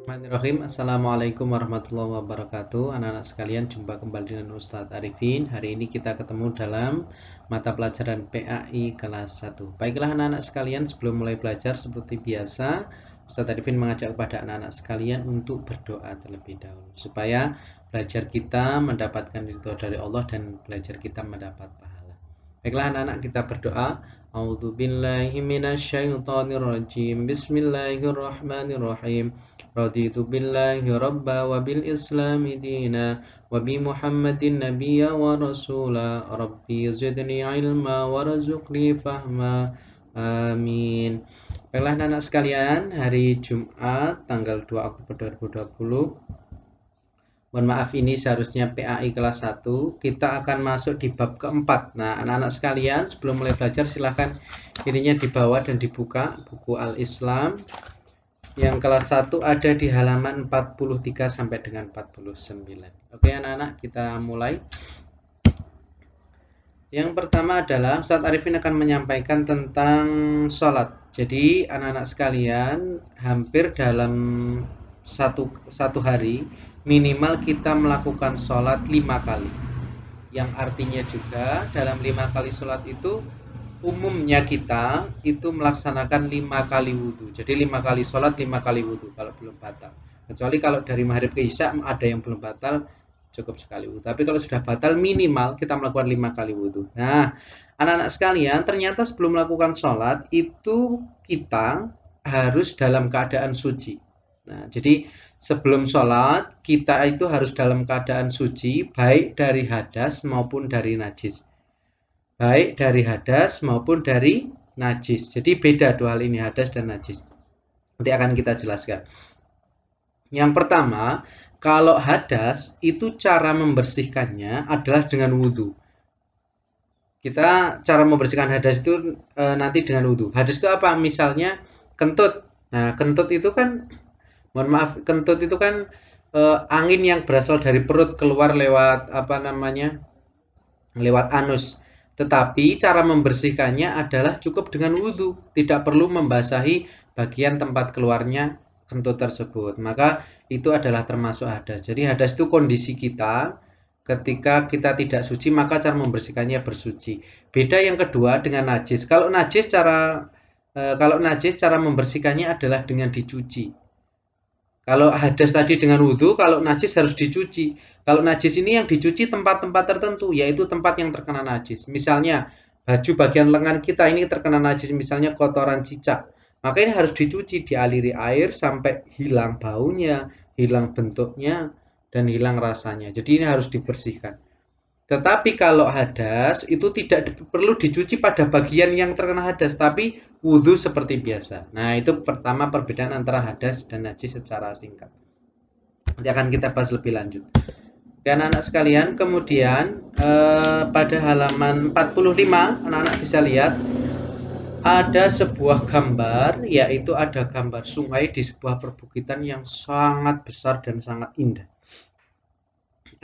Bismillahirrahmanirrahim. Assalamualaikum warahmatullahi wabarakatuh. Anak-anak sekalian, jumpa kembali dengan Ustadz Arifin. Hari ini kita ketemu dalam mata pelajaran PAI kelas 1. Baiklah anak-anak sekalian, sebelum mulai belajar seperti biasa, Ustadz Arifin mengajak kepada anak-anak sekalian untuk berdoa terlebih dahulu supaya belajar kita mendapatkan ridho dari Allah dan belajar kita mendapat pahala. Baiklah anak-anak, kita berdoa. A'udzubillahi minasyaitonirrajim. Bismillahirrahmanirrahim. Raditu billahi rabba wa bil islami dina wa bi muhammadin nabiyya wa rasula rabbi zidni ilma warzuqni fahma amin. Baiklah anak sekalian, hari Jumat tanggal 2 Oktober 2020. Mohon maaf, ini seharusnya PAI kelas 1. Kita akan masuk di bab keempat. Nah anak-anak sekalian, sebelum mulai belajar silahkan ininya dibawa dan dibuka buku Al-Islam yang kelas 1 ada di halaman 43 sampai dengan 49. Oke anak-anak, kita mulai. Yang pertama adalah Ustadz Arifin akan menyampaikan tentang sholat. Jadi anak-anak sekalian, hampir dalam satu hari minimal kita melakukan sholat 5 kali. Yang artinya juga dalam 5 kali sholat itu umumnya kita itu melaksanakan 5 kali wudhu. Jadi 5 kali sholat, 5 kali wudhu kalau belum batal. Kecuali kalau dari maghrib ke isya ada yang belum batal, cukup sekali wudhu. Tapi kalau sudah batal minimal kita melakukan 5 kali wudhu. Nah anak-anak sekalian, ternyata sebelum melakukan sholat itu kita harus dalam keadaan suci. Nah jadi sebelum sholat kita itu harus dalam keadaan suci, baik dari hadas maupun dari najis. Baik dari hadas maupun dari najis. Jadi beda dua hal ini, hadas dan najis. Nanti akan kita jelaskan. Yang pertama, kalau hadas itu cara membersihkannya adalah dengan wudhu. Kita cara membersihkan hadas itu nanti dengan wudhu. Hadas itu apa? Misalnya kentut. Nah kentut itu kan, mohon maaf, kentut itu kan angin yang berasal dari perut keluar lewat lewat anus. Tetapi cara membersihkannya adalah cukup dengan wudhu, tidak perlu membasahi bagian tempat keluarnya kentut tersebut. Maka itu adalah termasuk hadas. Jadi hadas itu kondisi kita ketika kita tidak suci, maka cara membersihkannya bersuci. Beda yang kedua dengan najis. Kalau najis cara membersihkannya adalah dengan dicuci. Kalau hadas tadi dengan wudhu, kalau najis harus dicuci. Kalau najis ini yang dicuci tempat-tempat tertentu, yaitu tempat yang terkena najis. Misalnya baju bagian lengan kita ini terkena najis, misalnya kotoran cicak. Maka ini harus dicuci, dialiri air sampai hilang baunya, hilang bentuknya, dan hilang rasanya. Jadi ini harus dibersihkan. Tetapi kalau hadas itu tidak perlu dicuci pada bagian yang terkena hadas, tapi wudhu seperti biasa. Nah itu pertama perbedaan antara hadas dan najis secara singkat. Nanti akan kita bahas lebih lanjut. Oke anak-anak sekalian, kemudian pada halaman 45 anak-anak bisa lihat ada sebuah gambar, yaitu ada gambar sungai di sebuah perbukitan yang sangat besar dan sangat indah.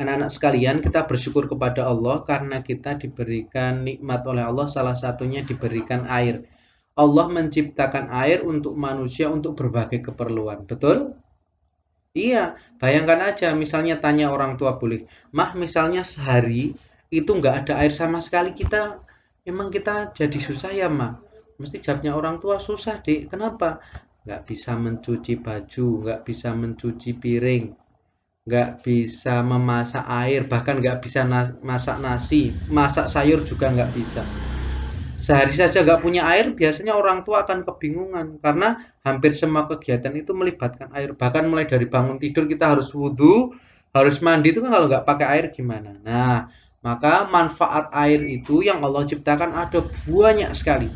Anak-anak sekalian, kita bersyukur kepada Allah karena kita diberikan nikmat oleh Allah, salah satunya diberikan air. Allah menciptakan air untuk manusia untuk berbagai keperluan. Betul? Iya, bayangkan aja misalnya tanya orang tua boleh, Mah misalnya sehari itu nggak ada air sama sekali, emang kita jadi susah ya Mah? Mesti jawabnya orang tua, susah dek, kenapa? Nggak bisa mencuci baju, nggak bisa mencuci piring, nggak bisa memasak air, bahkan nggak bisa masak nasi, masak sayur juga nggak bisa. Sehari saja nggak punya air, biasanya orang tua akan kebingungan karena hampir semua kegiatan itu melibatkan air. Bahkan mulai dari bangun tidur kita harus wudhu, harus mandi, itu kan kalau nggak pakai air gimana? Nah, maka manfaat air itu yang Allah ciptakan ada banyak sekali.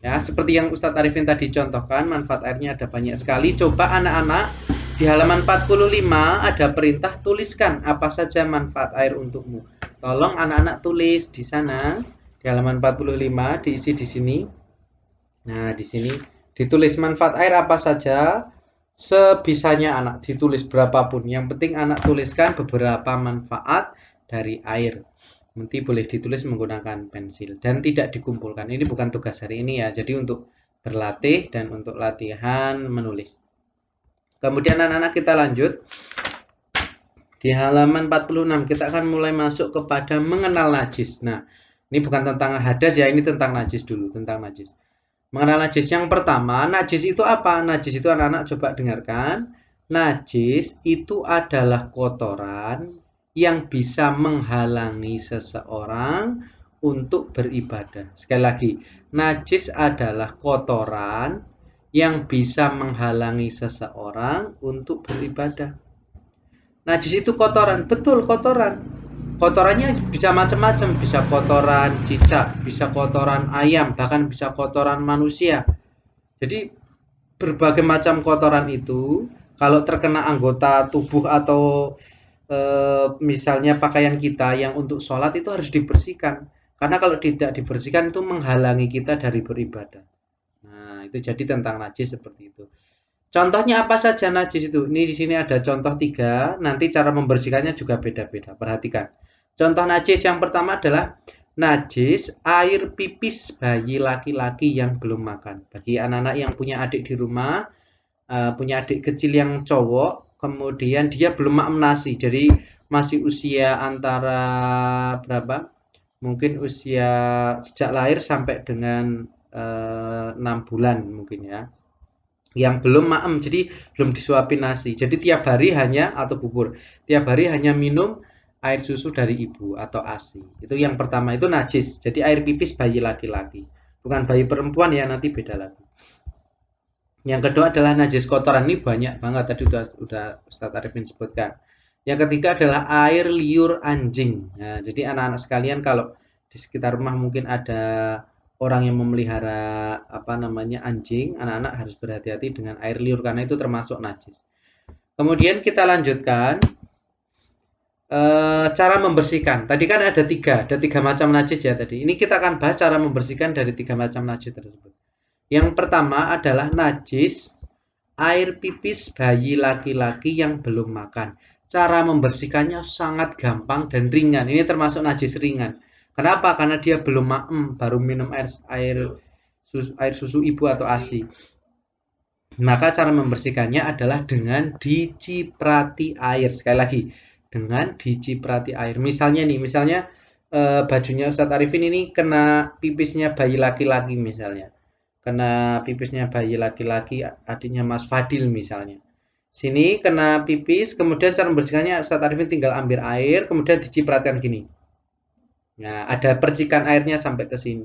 Ya, seperti yang Ustadz Arifin tadi contohkan, manfaat airnya ada banyak sekali. Coba anak-anak di halaman 45 ada perintah, tuliskan apa saja manfaat air untukmu. Tolong anak-anak tulis di sana, di halaman 45 diisi di sini. Nah, di sini ditulis manfaat air apa saja, sebisanya anak ditulis berapapun. Yang penting anak tuliskan beberapa manfaat dari air. Nanti boleh ditulis menggunakan pensil dan tidak dikumpulkan. Ini bukan tugas hari ini ya. Jadi untuk berlatih dan untuk latihan menulis. Kemudian anak-anak kita lanjut. Di halaman 46 kita akan mulai masuk kepada mengenal najis. Nah, ini bukan tentang hadas ya, ini tentang najis dulu, tentang najis. Mengenal najis yang pertama, najis itu apa? Najis itu anak-anak coba dengarkan. Najis itu adalah kotoran yang bisa menghalangi seseorang untuk beribadah. Sekali lagi, najis adalah kotoran yang bisa menghalangi seseorang untuk beribadah. Najis itu kotoran, betul kotoran. Kotorannya bisa macam-macam, bisa kotoran cicak, bisa kotoran ayam, bahkan bisa kotoran manusia. Jadi berbagai macam kotoran itu kalau terkena anggota tubuh atau misalnya pakaian kita yang untuk sholat itu harus dibersihkan. Karena kalau tidak dibersihkan itu menghalangi kita dari beribadah. Nah, itu jadi tentang najis seperti itu. Contohnya apa saja najis itu? Ini di sini ada contoh 3, nanti cara membersihkannya juga beda-beda. Perhatikan. Contoh najis yang pertama adalah najis air pipis bayi laki-laki yang belum makan. Bagi anak-anak yang punya adik di rumah, punya adik kecil yang cowok, kemudian dia belum makan nasi. Jadi masih usia antara berapa? Mungkin usia sejak lahir sampai dengan 6 bulan mungkin ya, yang belum maem, jadi belum disuapin nasi. Jadi tiap hari hanya atau bubur, tiap hari hanya minum air susu dari ibu atau ASI. Itu yang pertama, itu najis. Jadi air pipis bayi laki-laki, bukan bayi perempuan ya, nanti beda lagi. Yang kedua adalah najis kotoran, ini banyak banget tadi udah Ustaz Arifin sebutkan. Yang ketiga adalah air liur anjing. Nah, jadi anak-anak sekalian kalau di sekitar rumah mungkin ada orang yang memelihara anjing, anak-anak harus berhati-hati dengan air liur karena itu termasuk najis. Kemudian kita lanjutkan cara membersihkan. Tadi kan ada tiga macam najis ya tadi. Ini kita akan bahas cara membersihkan dari 3 macam najis tersebut. Yang pertama adalah najis air pipis bayi laki-laki yang belum makan. Cara membersihkannya sangat gampang dan ringan. Ini termasuk najis ringan. Kenapa? Karena dia belum maem, baru minum air susu ibu atau ASI. Maka cara membersihkannya adalah dengan diciprati air. Sekali lagi, dengan diciprati air. Misalnya bajunya Ustadz Arifin ini kena pipisnya bayi laki-laki misalnya. Kena pipisnya bayi laki-laki adiknya Mas Fadil misalnya. Sini kena pipis, kemudian cara membersihkannya Ustadz Arifin tinggal ambil air, kemudian dicipratkan gini. Nah, ada percikan airnya sampai ke sini.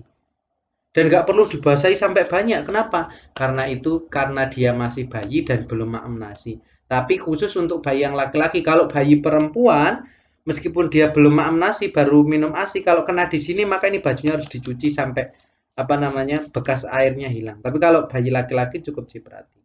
Dan nggak perlu dibasahi sampai banyak. Kenapa? Karena dia masih bayi dan belum makan nasi. Tapi khusus untuk bayi yang laki-laki. Kalau bayi perempuan, meskipun dia belum makan nasi, baru minum ASI, kalau kena di sini maka ini bajunya harus dicuci sampai bekas airnya hilang. Tapi kalau bayi laki-laki cukup ciprati.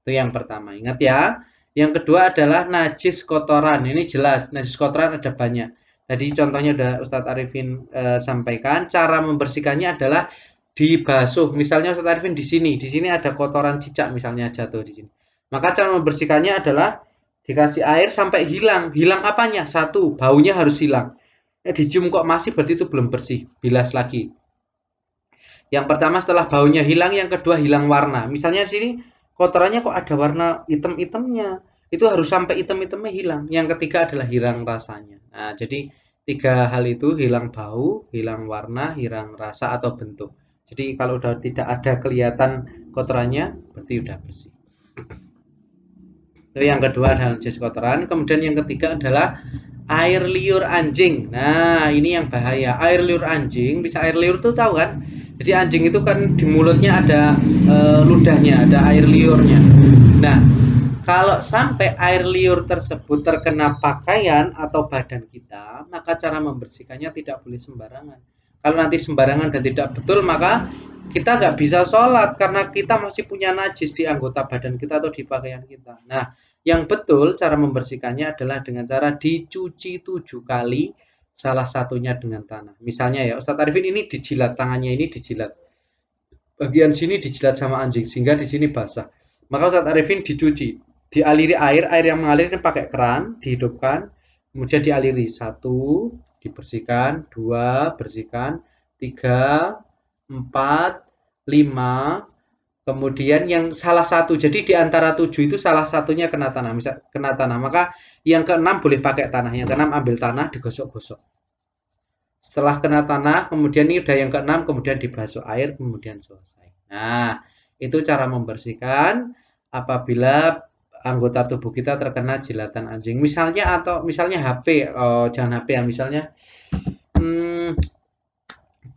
Itu yang pertama. Ingat ya. Yang kedua adalah najis kotoran. Ini jelas, najis kotoran ada banyak. Tadi contohnya udah Ustadz Arifin sampaikan, cara membersihkannya adalah dibasuh. Misalnya Ustadz Arifin di sini ada kotoran cicak misalnya jatuh di sini. Maka cara membersihkannya adalah dikasih air sampai hilang. Hilang apanya? 1, baunya harus hilang. Dicium kok masih, berarti itu belum bersih. Bilas lagi. Yang pertama setelah baunya hilang, yang kedua hilang warna. Misalnya di sini kotorannya kok ada warna hitam-hitamnya. Itu harus sampai hitam-hitamnya hilang. Yang ketiga adalah hilang rasanya. Nah, jadi 3 hal itu, hilang bau, hilang warna, hilang rasa atau bentuk. Jadi kalau udah tidak ada kelihatan kotorannya, berarti udah bersih. Itu yang kedua adalah najis kotoran. Kemudian yang ketiga adalah air liur anjing. Nah, ini yang bahaya. Air liur anjing, bisa air liur tuh tahu kan? Jadi anjing itu kan di mulutnya ada ludahnya, ada air liurnya. Nah, kalau sampai air liur tersebut terkena pakaian atau badan kita, maka cara membersihkannya tidak boleh sembarangan. Kalau nanti sembarangan dan tidak betul, maka kita nggak bisa sholat karena kita masih punya najis di anggota badan kita atau di pakaian kita. Nah, yang betul cara membersihkannya adalah dengan cara dicuci 7 kali, salah satunya dengan tanah. Misalnya ya, Ustadz Arifin ini dijilat, tangannya ini dijilat. Bagian sini dijilat sama anjing sehingga di sini basah. Maka Ustadz Arifin dicuci, dialiri air yang mengalir ini pakai keran, dihidupkan, kemudian dialiri 1, dibersihkan, 2, bersihkan, 3, 4, 5, Kemudian yang salah satu, jadi di antara 7 itu salah satunya kena tanah, misal kena tanah, maka yang keenam boleh pakai tanah, yang keenam ambil tanah digosok-gosok. Setelah kena tanah, kemudian ini udah yang keenam, kemudian dibasuh air, kemudian selesai. Nah, itu cara membersihkan apabila anggota tubuh kita terkena jilatan anjing. Misalnya atau misalnya HP, oh, jangan HP ya, misalnya hmm,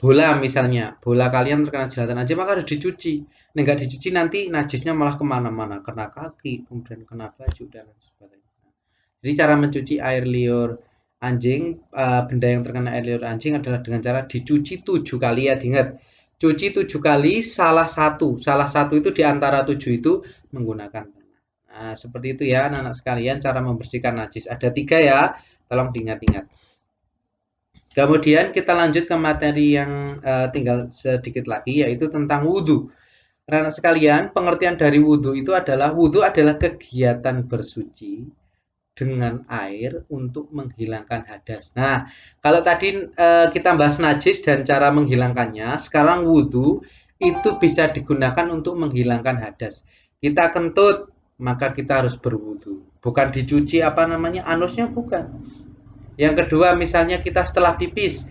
bola misalnya, bola kalian terkena jilatan anjing maka harus dicuci. Nah, nggak dicuci nanti najisnya malah kemana-mana, kena kaki, kemudian kena baju dan lain sebagainya. Jadi cara mencuci air liur anjing, benda yang terkena air liur anjing adalah dengan cara dicuci 7 kali ya, diingat. Cuci 7 kali, salah satu itu di antara 7 itu menggunakan tanah. Nah, seperti itu ya anak-anak sekalian cara membersihkan najis. Ada 3 ya, tolong diingat-ingat. Kemudian kita lanjut ke materi yang tinggal sedikit lagi yaitu tentang wudhu. Anak-anak sekalian, pengertian dari wudhu adalah kegiatan bersuci dengan air untuk menghilangkan hadas. Nah, kalau tadi kita bahas najis dan cara menghilangkannya, sekarang wudhu itu bisa digunakan untuk menghilangkan hadas. Kita kentut, maka kita harus berwudhu. Bukan dicuci apa namanya anusnya, bukan. Yang kedua, misalnya kita setelah pipis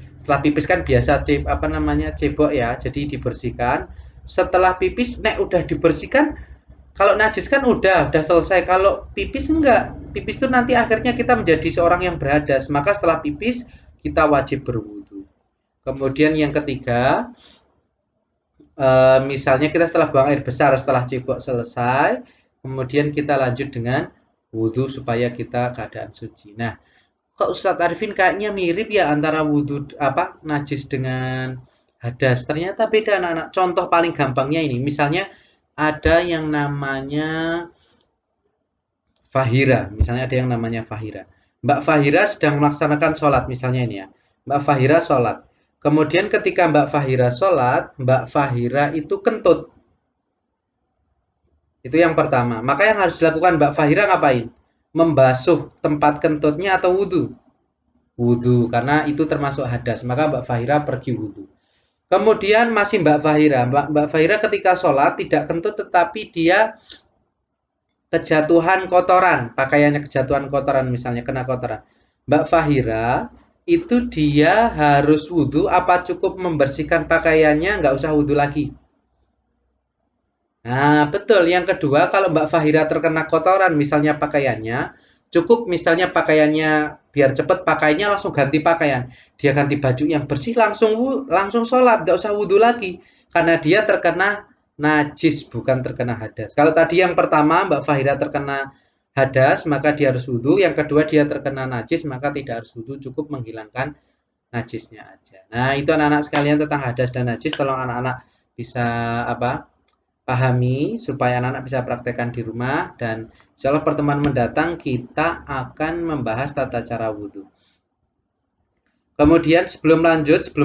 kan biasa apa namanya cebok ya, jadi dibersihkan. Setelah pipis, nek udah dibersihkan, kalau najis kan udah selesai. Kalau pipis enggak. Pipis itu nanti akhirnya kita menjadi seorang yang berhadas. Maka setelah pipis kita wajib berwudu. Kemudian yang ketiga, misalnya kita setelah buang air besar setelah cebok selesai, kemudian kita lanjut dengan wudu supaya kita keadaan suci. Nah, kok Ustadz Arifin kayaknya mirip ya antara wudu apa najis dengan hadas. Ternyata beda anak-anak. Contoh paling gampangnya ini, misalnya ada yang namanya Fahira, misalnya ada yang namanya Fahira. Mbak Fahira sedang melaksanakan sholat, misalnya ini ya. Mbak Fahira sholat. Kemudian ketika Mbak Fahira sholat, Mbak Fahira itu kentut. Itu yang pertama. Maka yang harus dilakukan Mbak Fahira ngapain? Membasuh tempat kentutnya atau wudhu? Wudhu, karena itu termasuk hadas. Maka Mbak Fahira pergi wudhu. Kemudian masih Mbak Fahira. Mbak Fahira ketika sholat tidak kentut tetapi dia kejatuhan kotoran, pakaiannya kejatuhan kotoran misalnya kena kotoran. Mbak Fahira itu dia harus wudhu apa cukup membersihkan pakaiannya nggak usah wudhu lagi? Nah, betul. Yang kedua, kalau Mbak Fahira terkena kotoran, misalnya pakaiannya, cukup misalnya pakaiannya biar cepet pakainya langsung ganti pakaian. Dia ganti baju yang bersih langsung sholat, nggak usah wudhu lagi. Karena dia terkena najis, bukan terkena hadas. Kalau tadi yang pertama Mbak Fahira terkena hadas, maka dia harus wudhu. Yang kedua dia terkena najis, maka tidak harus wudhu, cukup menghilangkan najisnya aja. Nah, itu anak-anak sekalian tentang hadas dan najis. Tolong anak-anak bisa apa pahami supaya anak-anak bisa praktekkan di rumah dan insya Allah pertemuan mendatang kita akan membahas tata cara wudhu. Kemudian sebelum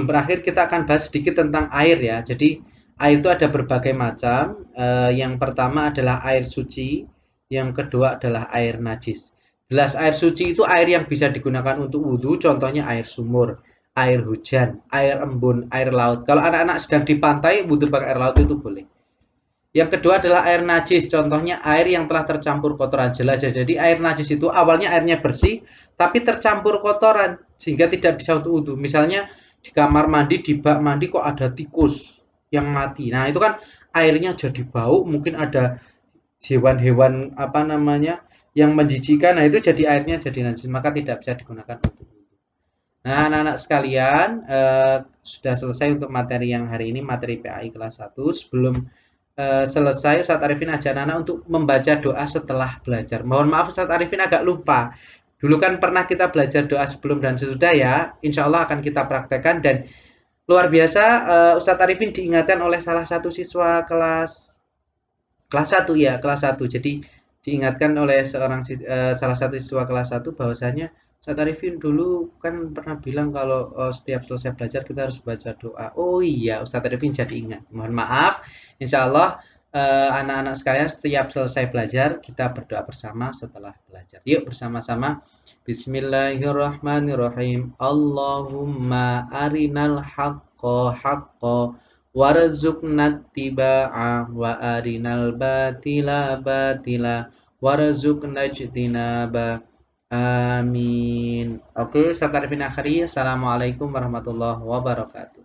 berakhir kita akan bahas sedikit tentang air ya. Jadi air itu ada berbagai macam. Yang pertama adalah air suci, yang kedua adalah air najis. Jelas air suci itu air yang bisa digunakan untuk wudhu, contohnya air sumur, air hujan, air embun, air laut. Kalau anak-anak sedang di pantai, wudhu pakai air laut itu boleh. Yang kedua adalah air najis, contohnya air yang telah tercampur kotoran jelajah. Jadi air najis itu awalnya airnya bersih, tapi tercampur kotoran sehingga tidak bisa untuk wudhu. Misalnya di kamar mandi, di bak mandi kok ada tikus yang mati. Nah itu kan airnya jadi bau, mungkin ada hewan-hewan apa namanya yang menjijikan. Nah itu jadi airnya jadi najis, maka tidak bisa digunakan untuk wudhu. Nah anak-anak sekalian sudah selesai untuk materi yang hari ini, materi PAI kelas 1. Sebelum selesai Ustadz Arifin ajak anak untuk membaca doa setelah belajar. Mohon maaf Ustadz Arifin agak lupa. Dulu kan pernah kita belajar doa sebelum dan sesudah ya. Insya Allah akan kita praktekkan dan luar biasa Ustadz Arifin diingatkan oleh salah satu siswa kelas 1 ya, kelas 1. Jadi diingatkan oleh salah satu siswa kelas 1 bahwasanya Ustadz Arifin dulu kan pernah bilang kalau setiap selesai belajar kita harus baca doa. Oh iya, Ustadz Arifin jadi ingat. Mohon maaf. Insya Allah anak-anak sekalian setiap selesai belajar kita berdoa bersama setelah belajar. Yuk bersama-sama. Bismillahirrahmanirrahim. Allahumma arinal haqqo haqqo warzuqnat tiba'a wa arinal batila batila warzuqna ijtinaba. Amin. Oke, Ustaz Arifin Akhari. Assalamualaikum warahmatullahi wabarakatuh.